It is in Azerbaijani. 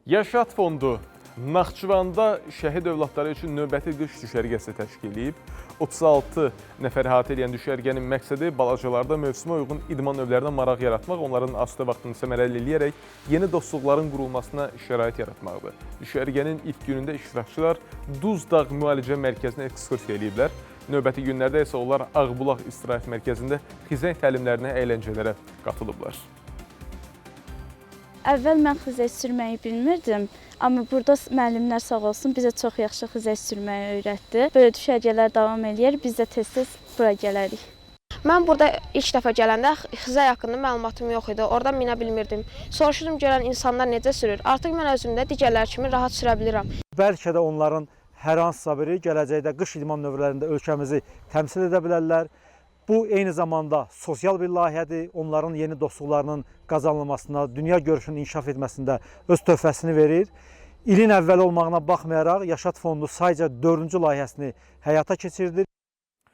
Yaşat fondu Naxçıvanda şəhid övladları üçün növbəti qış düşərgəsi təşkil edib. 36 nəfər əhatə edən düşərgənin məqsədi balacalarda mövsümə uyğun idman növlərinə maraq yaratmaq, onların asudə vaxtını səmərəli eləyərək yeni dostluqların qurulmasına şərait yaratmaqdır. Düşərgənin ilk günündə iştirakçılar Duzdağ Müalicə Mərkəzinə ekskursiya ediblər. Növbəti günlərdə isə onlar Ağbulaq İstirahət Mərkəzində xizək təlimlərinə, əyləncələrə qatılıblar. Əvvəl mən xizək sürməyi bilmirdim, amma burada müəllimlər sağ olsun bizə çox yaxşı xizək sürməyi öyrətdi. Böyle düşərgələr davam eləyir, biz də tez-tez bura gələrik. Mən burada ilk dəfə gələndə xizək haqqında məlumatım yox idi, oradan minə bilmirdim. Soruşdum görən insanlar necə sürür, artıq mən özümdə digərlər kimi rahat sürə bilirəm. Bəlkə də onların hər hansısa biri gələcəkdə qış idman növlərində ölkəmizi təmsil edə bilərlər. Bu, eyni zamanda sosial bir layihədir, onların yeni dostluqlarının qazanılmasına, dünya görüşünün inkişaf etməsində öz töhfəsini verir. İlin əvvəli olmağına baxmayaraq, Yaşat Fondu sayca 4-cü layihəsini həyata keçirdi.